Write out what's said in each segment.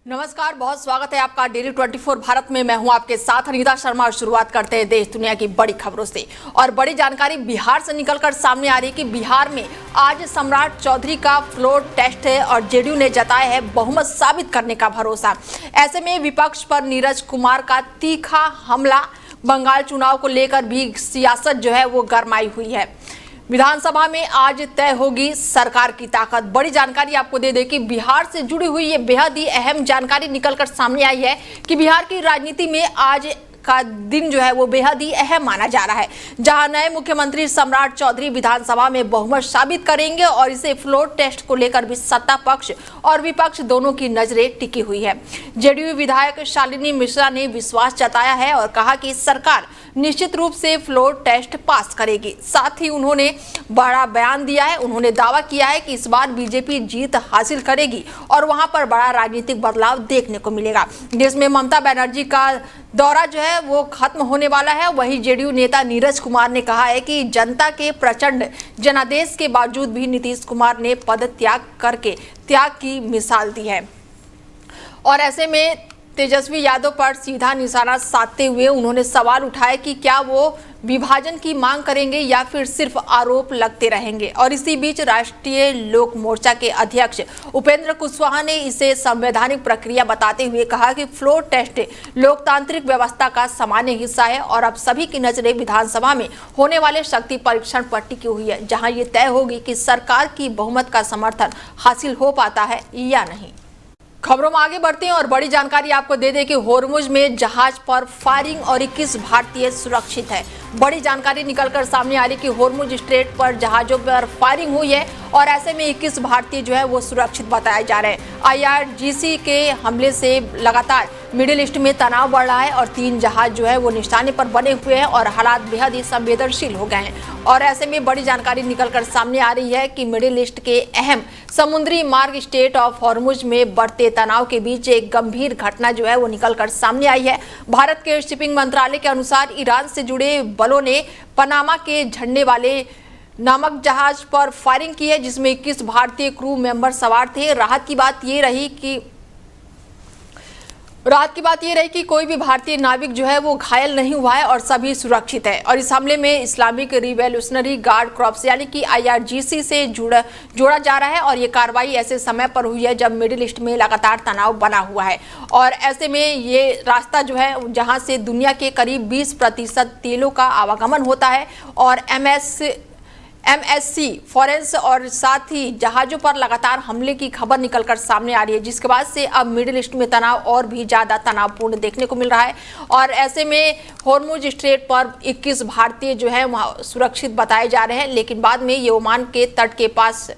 नमस्कार, बहुत स्वागत है आपका डेली 24 भारत में। मैं हूं आपके साथ अनीता शर्मा और शुरुआत करते हैं देश दुनिया की बड़ी खबरों से। और बड़ी जानकारी बिहार से निकलकर सामने आ रही है कि बिहार में आज सम्राट चौधरी का फ्लोर टेस्ट है और जेडीयू ने जताया है बहुमत साबित करने का भरोसा। ऐसे में विपक्ष पर नीरज कुमार का तीखा हमला, बंगाल चुनाव को लेकर भी सियासत जो है वो गरमाई हुई है। विधानसभा में आज तय होगी सरकार की ताकत। बड़ी जानकारी आपको दे दें कि बिहार से जुड़ी हुई ये बेहद ही अहम जानकारी निकलकर सामने आई है कि बिहार की राजनीति में आज का दिन जो है वो बेहद ही अहम माना जा रहा है, जहां नए मुख्यमंत्री सम्राट चौधरी विधानसभा में बहुमत साबित करेंगे और इसे फ्लोर टेस्ट को लेकर भी सत्ता पक्ष और विपक्ष दोनों की नजरें टिकी हुई है। जेडीयू विधायक शालिनी मिश्रा ने विश्वास जताया है और कहा कि सरकार निश्चित रूप से फ्लोर टेस्ट पास करेगी। साथ ही उन्होंने बड़ा बयान दिया है। उन्होंने दावा किया है कि इस बार बीजेपी जीत हासिल करेगी और वहां पर बड़ा राजनीतिक बदलाव देखने को मिलेगा, जिसमें ममता बनर्जी का दौरा जो है वो खत्म होने वाला है। वहीं जेडीयू नेता नीरज कुमार ने कहा है कि जनता के प्रचंड जनादेश के बावजूद भी नीतीश कुमार ने पद त्याग करके त्याग की मिसाल दी है। और ऐसे में तेजस्वी यादव पर सीधा निशाना साधते हुए उन्होंने सवाल उठाया कि क्या वो विभाजन की मांग करेंगे या फिर सिर्फ आरोप लगते रहेंगे। और इसी बीच राष्ट्रीय लोक मोर्चा के अध्यक्ष उपेंद्र कुशवाहा ने इसे संवैधानिक प्रक्रिया बताते हुए कहा कि फ्लोर टेस्ट लोकतांत्रिक व्यवस्था का सामान्य हिस्सा है और अब सभी की नजरें विधानसभा में होने वाले शक्ति परीक्षण पर टिकी हुई है, जहां ये तय होगी कि सरकार की बहुमत का समर्थन हासिल हो पाता है या नहीं। खबरों में आगे बढ़ते हैं और बड़ी जानकारी आपको दे दें कि होर्मुज में जहाज पर फायरिंग और 21 भारतीय सुरक्षित है। बड़ी जानकारी निकलकर सामने आ रही कि होर्मुज स्ट्रेट पर जहाजों पर फायरिंग हुई है और ऐसे में 21 भारतीय जो है वो सुरक्षित बताए जा रहे हैं। आईआरजीसी के हमले से लगातार मिडिल ईस्ट में तनाव बढ़ रहा है और 3 जहाज जो है वो निशाने पर बने हुए हैं और हालात बेहद ही संवेदनशील हो गए हैं। और ऐसे में बड़ी जानकारी निकलकर सामने आ रही है कि मिडिल ईस्ट के अहम समुद्री मार्ग स्टेट ऑफ होर्मुज में बढ़ते तनाव के बीच एक गंभीर घटना जो है वो निकलकर सामने आई है। भारत के शिपिंग मंत्रालय के अनुसार ईरान से जुड़े बलों ने पनामा के झंडे वाले नामक जहाज पर फायरिंग की है, जिसमें 21 भारतीय क्रू मेंबर सवार थे। राहत की बात ये रही कि कोई भी भारतीय नाविक जो है वो घायल नहीं हुआ है और सभी सुरक्षित है। और इस हमले में इस्लामिक रिवॉल्यूशनरी गार्ड कॉर्प्स यानी कि आईआरजीसी से जोड़ा जा रहा है और ये कार्रवाई ऐसे समय पर हुई है जब मिडिल ईस्ट में लगातार तनाव बना हुआ है। और ऐसे में ये रास्ता जो है जहां से दुनिया के करीब 20% तेलों का आवागमन होता है और एमएससी फॉरेंस और साथ ही जहाजों पर लगातार हमले की खबर निकलकर सामने आ रही है, जिसके बाद से अब मिडिल ईस्ट में तनाव और भी ज़्यादा तनावपूर्ण देखने को मिल रहा है। और ऐसे में होर्मुज स्ट्रेट पर 21 भारतीय जो है वहाँ सुरक्षित बताए जा रहे हैं, लेकिन बाद में ये ओमान के तट के पास।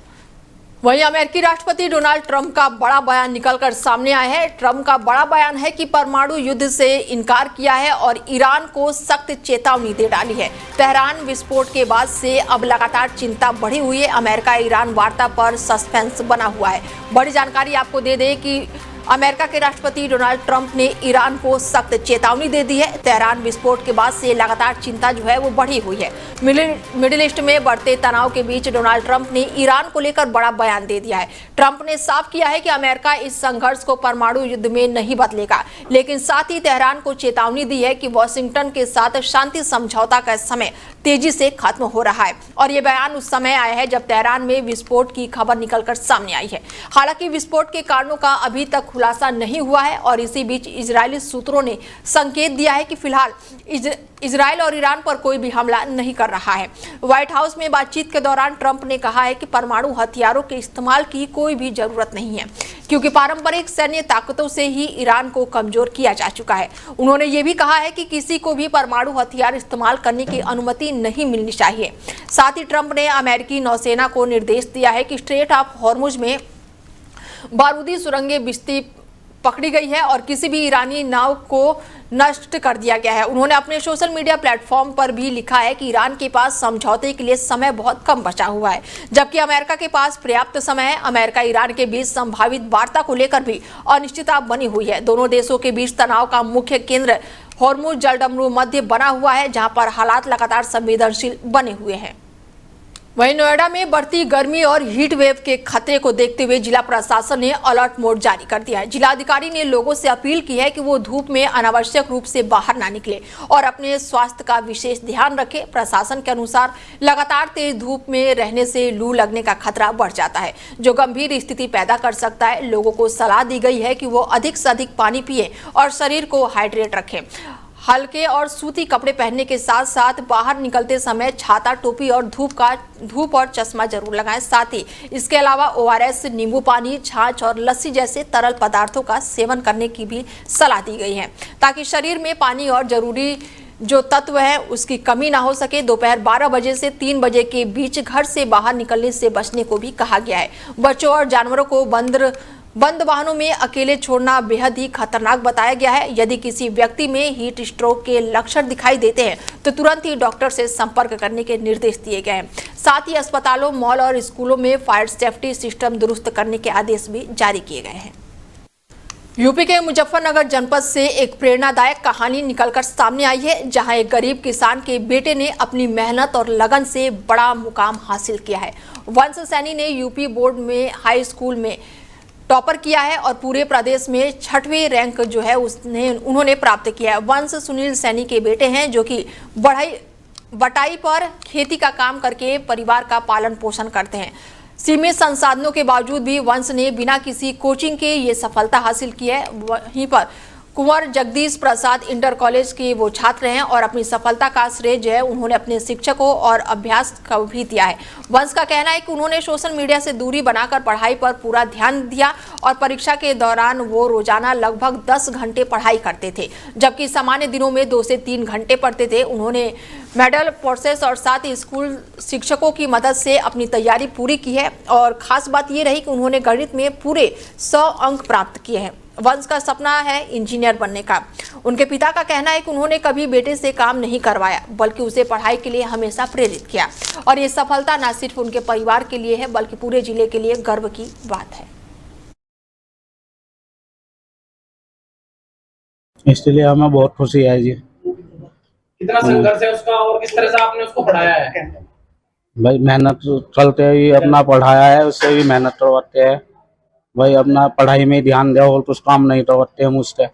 वहीं अमेरिकी राष्ट्रपति डोनाल्ड ट्रंप का बड़ा बयान निकलकर सामने आया है। ट्रंप का बड़ा बयान है कि परमाणु युद्ध से इनकार किया है और ईरान को सख्त चेतावनी दे डाली है। तेहरान विस्फोट के बाद से अब लगातार चिंता बढ़ी हुई है। अमेरिका ईरान वार्ता पर सस्पेंस बना हुआ है। बड़ी जानकारी आपको दे दें कि अमेरिका के राष्ट्रपति डोनाल्ड ट्रंप ने ईरान को सख्त चेतावनी दे दी है। तेहरान विस्फोट के बाद से लगातार चिंता जो है वो बढ़ी हुई है। मिडिल ईस्ट में बढ़ते तनाव के बीच डोनाल्ड ट्रंप ने ईरान को लेकर बड़ा बयान दे दिया है। ट्रंप ने साफ किया है कि अमेरिका इस संघर्ष को परमाणु युद्ध में नहीं बदलेगा, लेकिन साथ ही तेहरान को चेतावनी दी है कि वॉशिंगटन के साथ शांति समझौता का समय तेजी से खत्म हो रहा है। और ये बयान उस समय आया है जब तेहरान में विस्फोट की खबर निकलकर सामने आई है। हालांकि विस्फोट के कारणों का अभी तक खुलासा नहीं हुआ है और इसी बीच इजरायली सूत्रों ने संकेत दिया है कि फिलहाल इजराइल और ईरान पर कोई भी हमला नहीं कर रहा है। व्हाइट हाउस में बातचीत के दौरान ट्रंप ने कहा है कि परमाणु हथियारों के इस्तेमाल की कोई भी जरूरत नहीं है, क्योंकि पारंपरिक सैन्य ताकतों से ही ईरान को कमजोर किया जा चुका है। उन्होंने ये भी कहा है कि किसी को भी परमाणु हथियार इस्तेमाल करने की अनुमति नहीं मिलनी चाहिए। साथ ही ट्रंप ने अमेरिकी नौसेना को निर्देश दिया है कि स्ट्रेट ऑफ होर्मुज में बारूदी सुरंगें बिस्ती पकड़ी गई है और किसी भी ईरानी नाव को नष्ट कर दिया गया है। उन्होंने अपने सोशल मीडिया प्लेटफॉर्म पर भी लिखा है कि ईरान के पास समझौते के लिए समय बहुत कम बचा हुआ है, जबकि अमेरिका के पास पर्याप्त समय है। अमेरिका ईरान के बीच संभावित वार्ता को लेकर भी अनिश्चितता बनी हुई है। दोनों देशों के बीच तनाव का मुख्य केंद्र होर्मुज जलडमरू मध्य बना हुआ है, जहां पर हालात लगातार संवेदनशील बने हुए हैं। वहीं नोएडा में बढ़ती गर्मी और हीट वेव के खतरे को देखते हुए जिला प्रशासन ने अलर्ट मोड जारी कर दिया है। जिलाधिकारी ने लोगों से अपील की है कि वो धूप में अनावश्यक रूप से बाहर ना निकले और अपने स्वास्थ्य का विशेष ध्यान रखें। प्रशासन के अनुसार लगातार तेज धूप में रहने से लू लगने का खतरा बढ़ जाता है, जो गंभीर स्थिति पैदा कर सकता है। लोगों को सलाह दी गई है कि वो अधिक से अधिक पानी पिए और शरीर को हाइड्रेट रखें। हल्के और सूती कपड़े पहनने के साथ साथ बाहर निकलते समय छाता, टोपी और धूप और चश्मा जरूर लगाएं। साथ ही इसके अलावा ORS, नींबू पानी, छाछ और लस्सी जैसे तरल पदार्थों का सेवन करने की भी सलाह दी गई है, ताकि शरीर में पानी और जरूरी जो तत्व है उसकी कमी ना हो सके। दोपहर 12 बजे से 3 बजे के बीच घर से बाहर निकलने से बचने को भी कहा गया है। बच्चों और जानवरों को बंद वाहनों में अकेले छोड़ना बेहद ही खतरनाक बताया गया है। यदि किसी व्यक्ति में हीट स्ट्रोक के लक्षण दिखाई देते हैं तो तुरंत ही डॉक्टर से संपर्क करने के निर्देश दिए गए हैं। साथ ही अस्पतालों, मॉल और स्कूलों में फायर सेफ्टी सिस्टम दुरुस्त करने के आदेश भी जारी किए गए हैं। यूपी के मुजफ्फरनगर जनपद से एक प्रेरणादायक कहानी निकलकर सामने आई है, जहां एक गरीब किसान के बेटे ने अपनी मेहनत और लगन से बड़ा मुकाम हासिल किया है। वंश सैनी ने यूपी बोर्ड में हाई स्कूल में टॉपर किया है और पूरे प्रदेश में 6वीं रैंक जो है उन्होंने प्राप्त किया है। वंश सुनील सैनी के बेटे हैं, जो कि बटाई पर खेती का काम करके परिवार का पालन पोषण करते हैं। सीमित संसाधनों के बावजूद भी वंश ने बिना किसी कोचिंग के ये सफलता हासिल की है। वहीं पर कुंवर जगदीश प्रसाद इंटर कॉलेज के वो छात्र हैं और अपनी सफलता का श्रेय जो है उन्होंने अपने शिक्षकों और अभ्यास को भी दिया है। वंश का कहना है कि उन्होंने सोशल मीडिया से दूरी बनाकर पढ़ाई पर पूरा ध्यान दिया और परीक्षा के दौरान वो रोजाना लगभग 10 घंटे पढ़ाई करते थे, जबकि सामान्य दिनों में 2 से 3 घंटे पढ़ते थे। उन्होंने मेडल, प्रोसेस और साथ ही स्कूल शिक्षकों की मदद से अपनी तैयारी पूरी की है और खास बात ये रही कि उन्होंने गणित में पूरे 100 अंक प्राप्त किए हैं। वंश का सपना है इंजीनियर बनने का। उनके पिता का कहना है कि उन्होंने कभी बेटे से काम नहीं करवाया, बल्कि उसे पढ़ाई के लिए हमेशा प्रेरित किया और ये सफलता न सिर्फ उनके परिवार के लिए है, बल्कि पूरे जिले के लिए गर्व की बात है। इसलिए हमें बहुत खुशी है जी। कितना संघर्ष है उसका और किस तरह से आपने उसको पढ़ाया है? भाई मेहनत चलते ही अपना पढ़ाया है, उससे भी मेहनत करवाते हैं भाई। अपना पढ़ाई में ध्यान दे और कुछ काम नहीं करवाते हम उससे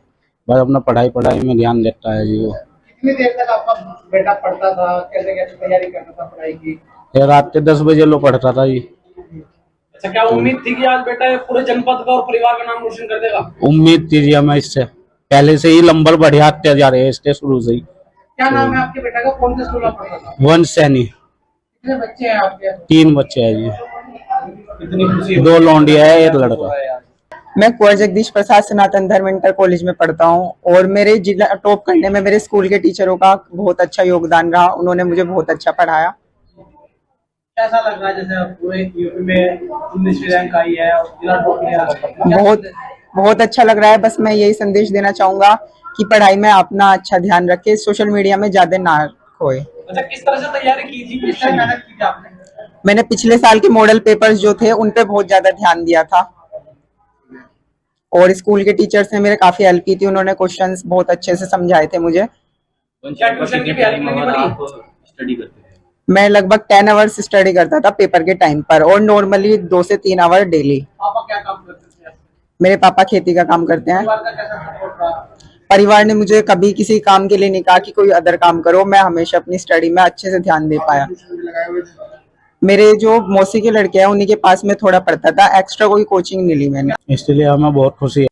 भाई। अपना पढ़ाई में ध्यान देता है जी वो। कितनी देर तक आपका बेटा पढ़ता था? कैसे कैसे तैयारी करता था पढ़ाई की? ये रात के 10 बजे लो पढ़ता था जी। अच्छा, क्या उम्मीद थी कि आज बेटा पूरे जनपद का और परिवार का नाम रोशन कर देगा? उम्मीद थी जी हमें, इससे पहले से ही नंबर बढ़िया आते जा रहे हैं इसके शुरू से ही। क्या नाम है आपके बेटा का? कौन से स्कूल में पढ़ता था? वंश सैनी। कितने बच्चे हैं आपके? 3 बच्चे हैं जी। कितनी खुशी? 2 लौंडिया है, 1 लड़का। मैं कुंवर जगदीश प्रसाद सनातन धर्म इंटर कॉलेज में पढ़ता हूं और मेरे जिला टॉप करने में मेरे स्कूल के टीचरों का बहुत अच्छा योगदान रहा। उन्होंने मुझे बहुत अच्छा पढ़ाया। कैसा लग रहा है जैसे पूरे यूपी में 19वीं रैंक आई है और जिला टॉप किया? बहुत अच्छा लग रहा है। बस मैं यही संदेश देना चाहूंगा कि पढ़ाई में अपना अच्छा ध्यान रखे, सोशल मीडिया में ज्यादा ना खोए। अच्छा, किस तरह से तैयारी की थी? किस तरह मेहनत की थी आपने? मैंने पिछले साल के मॉडल पेपर्स जो थे उन पे बहुत ज्यादा ध्यान दिया था और स्कूल के टीचर्स ने मेरे काफी हेल्प की थी। उन्होंने क्वेश्चंस बहुत अच्छे से समझाए थे मुझे। क्या ट्यूशन की तैयारी करनी पड़ी? स्टडी करते थे? मैं लगभग 10 आवर्स स्टडी करता था पेपर के टाइम पर और नॉर्मली 2 से 3 आवर डेली। पापा क्या काम करते थे? मेरे पापा खेती का काम करते हैं। परिवार का कैसा सपोर्ट रहा? परिवार ने मुझे कभी किसी काम के लिए नहीं कहा कि कोई अदर काम करो। मैं हमेशा अपनी स्टडी में अच्छे से ध्यान दे पाया। मेरे जो मौसी के लड़के हैं उन्हीं के पास में थोड़ा पढ़ता था, एक्स्ट्रा कोई कोचिंग नहीं ली मैंने। इसलिए हमें बहुत खुशी है।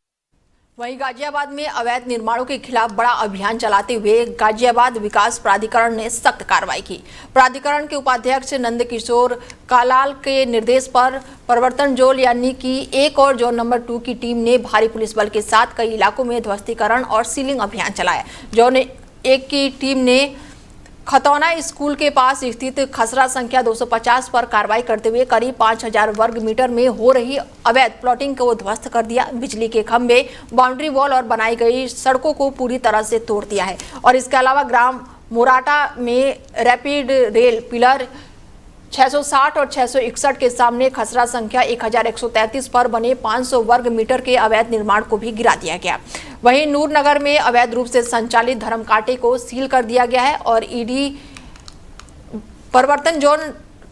वहीं गाजियाबाद में अवैध निर्माणों के खिलाफ बड़ा अभियान चलाते हुए गाजियाबाद विकास प्राधिकरण ने सख्त कार्रवाई की। प्राधिकरण के उपाध्यक्ष नंद किशोर कालाल के निर्देश पर प्रवर्तन जोन यानी कि 1 और जोन नंबर 2 की टीम ने भारी पुलिस बल के साथ कई इलाकों में ध्वस्तीकरण और सीलिंग अभियान चलाया। जोन 1 की टीम ने खतौना स्कूल के पास स्थित खसरा संख्या 250 पर कार्रवाई करते हुए करीब 5000 वर्ग मीटर में हो रही अवैध प्लॉटिंग को ध्वस्त कर दिया। बिजली के खंभे, बाउंड्री वॉल और बनाई गई सड़कों को पूरी तरह से तोड़ दिया है और इसके अलावा ग्राम मोराटा में रैपिड रेल पिलर 660 और 661 के सामने खसरा संख्या 1133 पर बने 500 वर्ग मीटर के अवैध निर्माण को भी गिरा दिया गया। वहीं नूरनगर में अवैध रूप से संचालित धर्मकांटे को सील कर दिया गया है और ईडी प्रवर्तन जोन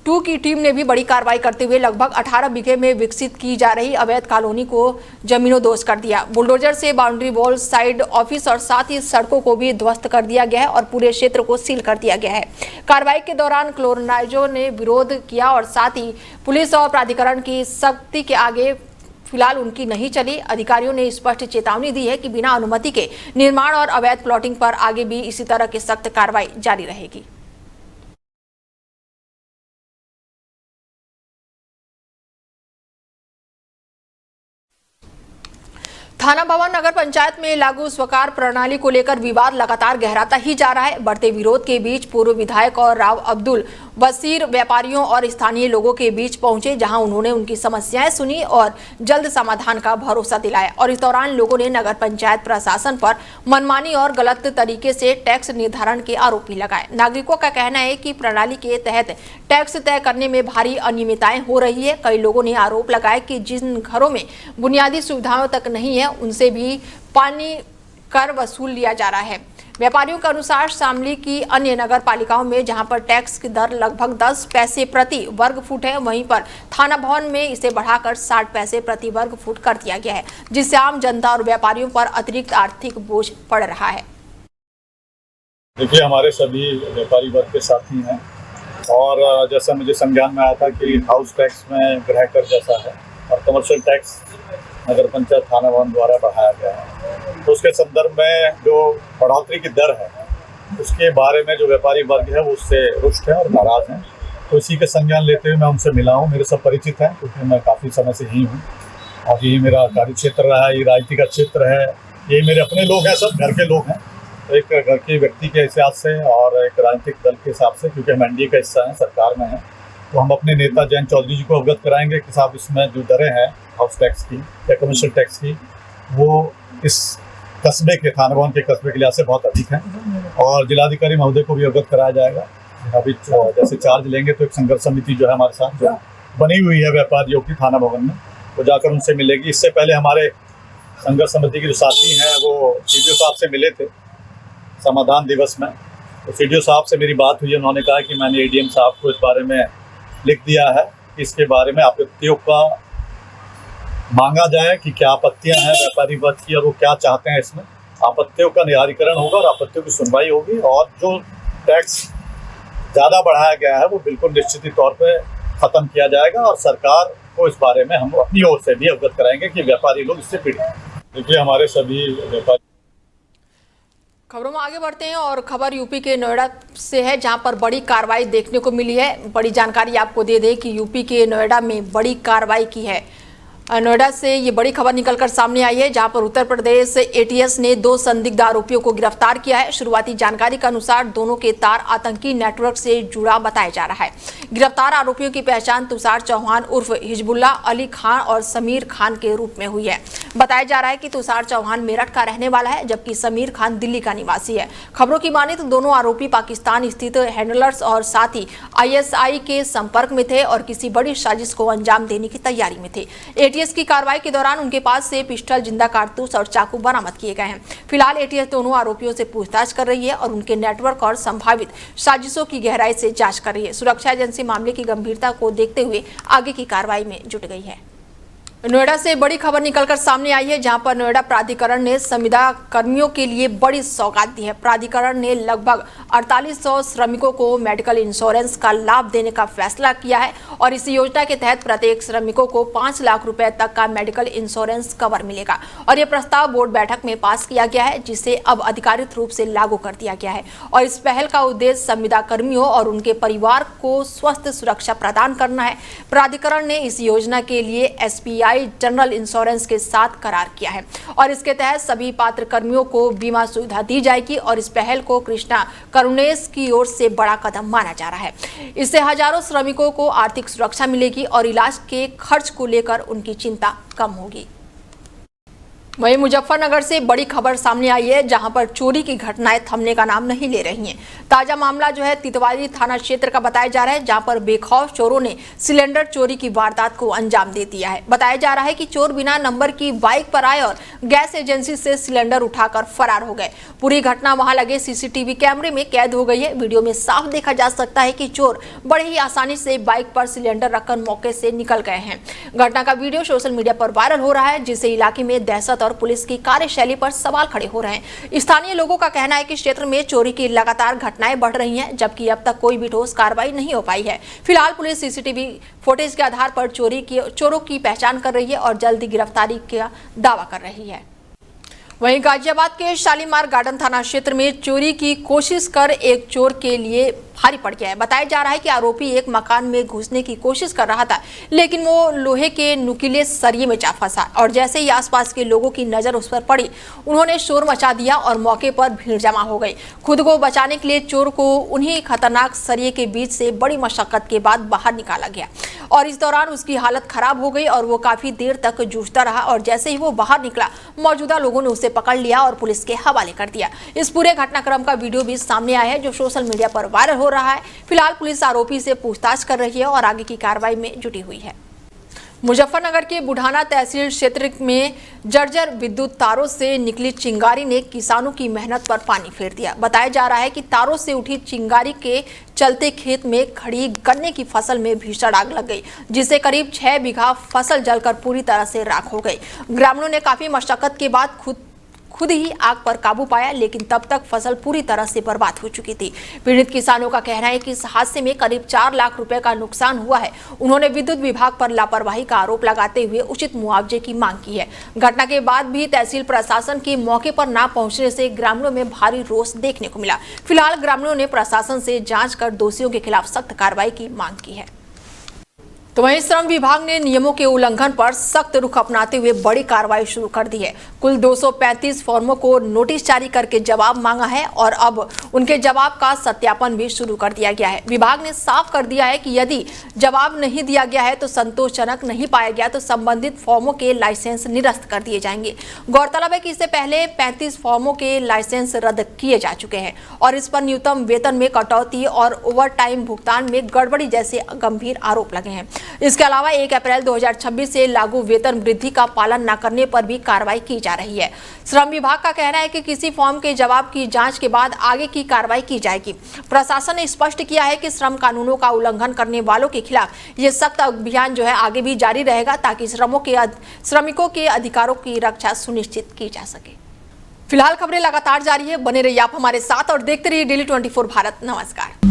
2 की टीम ने भी बड़ी कार्रवाई करते हुए लगभग 18 बीघे में विकसित की जा रही अवैध कॉलोनी को जमीनों-दोज कर दिया। बुलडोजर से बाउंड्री वॉल, साइड ऑफिस और साथ ही सड़कों को भी ध्वस्त कर दिया गया है और पूरे क्षेत्र को सील कर दिया गया है। कार्रवाई के दौरान क्लोरनाइजो ने विरोध किया और साथ ही पुलिस और प्राधिकरण की सख्ती के आगे फिलहाल उनकी नहीं चली। अधिकारियों ने स्पष्ट चेतावनी दी है कि बिना अनुमति के निर्माण और अवैध प्लॉटिंग पर आगे भी इसी तरह की सख्त कार्रवाई जारी रहेगी। थाना भवन नगर पंचायत में लागू स्वकार प्रणाली को लेकर विवाद लगातार गहराता ही जा रहा है। बढ़ते विरोध के बीच पूर्व विधायक और राव अब्दुल बशीर व्यापारियों और स्थानीय लोगों के बीच पहुंचे, जहां उन्होंने उनकी समस्याएं सुनी और जल्द समाधान का भरोसा दिलाया। और इस दौरान लोगों ने नगर पंचायत प्रशासन पर मनमानी और गलत तरीके से टैक्स निर्धारण के आरोप भी लगाए। नागरिकों का कहना है कि प्रणाली के तहत टैक्स तय करने में भारी अनियमितताएं हो रही है। कई लोगों ने आरोप लगाया कि जिन घरों में बुनियादी सुविधाओं तक नहीं है उनसे भी पानी कर वसूल लिया जा रहा है। व्यापारियों के अनुसार शामली की अन्य नगर पालिकाओं में जहां पर टैक्स की दर लगभग 10 पैसे प्रति वर्ग फुट है, वहीं पर थाना भवन में इसे बढ़ाकर 60 पैसे प्रति वर्ग फुट कर दिया गया है, जिससे आम जनता और व्यापारियों पर अतिरिक्त आर्थिक बोझ पड़ रहा है। देखिए, हमारे सभी व्यापारी वर्ग के साथी हैं और जैसा मुझे संज्ञान में आया था कि हाउस टैक्स में गृह कर जैसा है और कमर्शियल टैक्स नगर पंचायत थाना भवन द्वारा बढ़ाया गया है, तो उसके संदर्भ में जो बढ़ोतरी की दर है उसके बारे में जो व्यापारी वर्ग है वो उससे रुष्ट है और नाराज़ हैं। तो इसी के संज्ञान लेते हुए मैं उनसे मिला हूँ। मेरे सब परिचित हैं क्योंकि मैं काफ़ी समय से यही हूँ और यही मेरा कार्य क्षेत्र रहा है, ये राजनीति का क्षेत्र है, ये मेरे अपने लोग हैं, सब घर के लोग हैं। तो एक घर के व्यक्ति के हिसाब से और एक राजनीतिक दल के हिसाब से, क्योंकि हम एनडीए का हिस्सा हैं, सरकार में है, तो हम अपने नेता जयंत चौधरी जी को अवगत कराएंगे कि साहब इसमें जो दरें हैं हाउस टैक्स की या कमर्शियल टैक्स की वो इस कस्बे के, थाना भवन के कस्बे के लिहाज से बहुत अधिक है और जिलाधिकारी महोदय को भी अवगत कराया जाएगा। अभी जैसे चार्ज लेंगे तो एक संघर्ष समिति जो है हमारे साथ जो बनी हुई है व्यापारियों की थाना भवन में, वो जाकर उनसे मिलेगी। इससे पहले हमारे संघर्ष समिति के जो साथी हैं वो सीडीओ साहब से मिले थे समाधान दिवस में, तो सीडीओ साहब से मेरी बात हुई। उन्होंने कहा कि मैंने एडीएम साहब को इस बारे में लिख दिया है कि इसके बारे में आपत्तियों का मांगा जाए कि क्या आपत्तियां हैं व्यापारी वर्ग की और वो क्या चाहते हैं। इसमें आपत्तियों का निराकरण होगा और आपत्तियों की सुनवाई होगी और जो टैक्स ज़्यादा बढ़ाया गया है वो बिल्कुल निश्चित तौर पे ख़त्म किया जाएगा और सरकार को इस बारे में हम अपनी ओर से भी अवगत कराएंगे कि व्यापारी लोग इससे पीड़ित हैं। देखिए, हमारे सभी व्यापारी। खबरों में आगे बढ़ते हैं और खबर यूपी के नोएडा से है, जहां पर बड़ी कार्रवाई देखने को मिली है। बड़ी जानकारी आपको दे दें कि यूपी के नोएडा में बड़ी कार्रवाई की है। नोएडा से ये बड़ी खबर निकलकर सामने आई है, जहां पर उत्तर प्रदेश एटीएस ने 2 संदिग्ध आरोपियों को गिरफ्तार किया है। शुरुआती जानकारी के अनुसार दोनों के तार आतंकी नेटवर्क से जुड़ा बताया जा रहा है। गिरफ्तार आरोपियों की पहचान तुषार चौहान उर्फ हिजबुल्ला अली खान और समीर खान के रूप में हुई है। बताया जा रहा है कि तुषार चौहान मेरठ का रहने वाला है, जबकि समीर खान दिल्ली का निवासी है। खबरों की माने तो दोनों आरोपी पाकिस्तान स्थित हैंडलर्स और साथ ही ISI के संपर्क में थे और किसी बड़ी साजिश को अंजाम देने की तैयारी में थे। एटीएस की कार्रवाई के दौरान उनके पास से पिस्टल, जिंदा कारतूस और चाकू बरामद किए गए हैं। फिलहाल एटीएस दोनों आरोपियों से पूछताछ कर रही है और उनके नेटवर्क और संभावित साजिशों की गहराई से जांच कर रही है। सुरक्षा एजेंसी मामले की गंभीरता को देखते हुए आगे की कार्रवाई में जुट गई है। नोएडा से बड़ी खबर निकलकर सामने आई है, जहां पर नोएडा प्राधिकरण ने संविदा कर्मियों के लिए बड़ी सौगात दी है। प्राधिकरण ने लगभग 4800 श्रमिकों को मेडिकल इंश्योरेंस का लाभ देने का फैसला किया है और इस योजना के तहत प्रत्येक श्रमिकों को 5 लाख रुपए तक का मेडिकल इंश्योरेंस कवर मिलेगा और यह प्रस्ताव बोर्ड बैठक में पास किया गया है, जिसे अब अधिकारित रूप से लागू कर दिया गया है। और इस पहल का उद्देश्य संविदा कर्मियों और उनके परिवार को स्वस्थ सुरक्षा प्रदान करना है। प्राधिकरण ने इस योजना के लिए SBI जनरल इंश्योरेंस के साथ करार किया है और इसके तहत सभी पात्र कर्मियों को बीमा सुविधा दी जाएगी और इस पहल को कृष्णा करुणेश की ओर से बड़ा कदम माना जा रहा है। इससे हजारों श्रमिकों को आर्थिक सुरक्षा मिलेगी और इलाज के खर्च को लेकर उनकी चिंता कम होगी। वहीं मुजफ्फरनगर से बड़ी खबर सामने आई है, जहां पर चोरी की घटनाएं थमने का नाम नहीं ले रही हैं। ताजा मामला जो है तितवारी थाना क्षेत्र का बताया जा रहा है, जहां पर बेखौफ चोरों ने सिलेंडर चोरी की वारदात को अंजाम दे दिया है। बताया जा रहा है कि चोर बिना नंबर की बाइक पर आए और गैस एजेंसी से सिलेंडर उठाकर फरार हो गए। पूरी घटना वहां लगे सीसीटीवी कैमरे में कैद हो गई है। वीडियो में साफ देखा जा सकता है कि चोर बड़े ही आसानी से बाइक पर सिलेंडर रखकर मौके से निकल गए हैं। घटना का वीडियो सोशल मीडिया पर वायरल हो रहा है, जिससे इलाके में दहशत और पुलिस की कार्यशैली पर सवाल खड़े हो रहे हैं। स्थानीय लोगों का कहना है कि क्षेत्र में चोरी की लगातार घटनाएं बढ़ रही हैं, जबकि अब तक कोई भी ठोस कार्रवाई नहीं हो पाई है। फिलहाल पुलिस सीसीटीवी फुटेज के आधार पर चोरों की पहचान कर रही है और जल्दी गिरफ्तारी का दावा कर रही है। वहीं गाजियाबाद के शालीमार गार्डन थाना क्षेत्र में चोरी की कोशिश कर एक चोर के लिए भारी पड़ गया है। बताया जा रहा है कि आरोपी एक मकान में घुसने की कोशिश कर रहा था, लेकिन वो लोहे के नुकीले सरिये में जा फंसा और जैसे ही आसपास के लोगों की नजर उस पर पड़ी, उन्होंने शोर मचा दिया और मौके पर भीड़ जमा हो गई। खुद को बचाने के लिए चोर को उन्हीं खतरनाक सरिये के बीच से बड़ी मशक्कत के बाद बाहर निकाला गया और इस दौरान उसकी हालत खराब हो गई और वो काफी देर तक जूझता रहा और जैसे ही वो बाहर निकला, मौजूदा लोगों ने उसे पकड़ लिया और पुलिस के हवाले कर दिया। इस पूरे घटनाक्रम का वीडियो भी सामने आया है, जो सोशल मीडिया पर वायरल हो रहा है। फिलहाल पुलिस आरोपी से पूछताछ कर रही है और आगे की कार्रवाई में जुटी हुई है। मुजफ्फरनगर के बुढ़ाना तहसील क्षेत्र में जर्जर विद्युत तारों से निकली चिंगारी ने किसानों की मेहनत पर पानी फेर दिया। बताया जा रहा है कि तारों से उठी चिंगारी के चलते खेत में खड़ी गन्ने की फसल में भीषण आग लग गई, जिससे करीब 6 बीघा फसल जलकर पूरी तरह से राख हो गई। ग्रामीणों ने काफी मशक्कत के बाद खुद ही आग पर काबू पाया, लेकिन तब तक फसल पूरी तरह से बर्बाद हो चुकी थी। पीड़ित किसानों का कहना है कि इस हादसे में करीब 4 लाख रुपए का नुकसान हुआ है। उन्होंने विद्युत विभाग पर लापरवाही का आरोप लगाते हुए उचित मुआवजे की मांग की है। घटना के बाद भी तहसील प्रशासन के मौके पर न पहुंचने से ग्रामीणों में भारी रोष देखने को मिला। फिलहाल ग्रामीणों ने प्रशासन से जांच कर दोषियों के खिलाफ सख्त कार्रवाई की मांग की है। तो वहीं श्रम विभाग ने नियमों के उल्लंघन पर सख्त रुख अपनाते हुए बड़ी कार्रवाई शुरू कर दी है। कुल 235 फर्मों को नोटिस जारी करके जवाब मांगा है और अब उनके जवाब का सत्यापन भी शुरू कर दिया गया है। विभाग ने साफ कर दिया है कि यदि जवाब नहीं दिया गया है तो संतोषजनक नहीं पाया गया तो संबंधित फर्मों के लाइसेंस निरस्त कर दिए जाएंगे। गौरतलब है कि इससे पहले 35 फर्मों के लाइसेंस रद्द किए जा चुके हैं और इस पर न्यूनतम वेतन में कटौती और ओवरटाइम भुगतान में गड़बड़ी जैसे गंभीर आरोप लगे हैं। इसके अलावा 1 अप्रैल 2026 से लागू वेतन वृद्धि का पालन न करने पर भी कार्रवाई की जा रही है। श्रम विभाग का कहना है कि किसी फॉर्म के जवाब की जांच के बाद आगे की कार्रवाई की जाएगी। प्रशासन ने स्पष्ट किया है कि श्रम कानूनों का उल्लंघन करने वालों के खिलाफ ये सख्त अभियान जो है आगे भी जारी रहेगा, ताकि श्रमिकों के अधिकारों की रक्षा सुनिश्चित की जा सके। फिलहाल खबरें लगातार जारी है, बने रहिए आप हमारे साथ और देखते रहिए डेली 24 भारत। नमस्कार।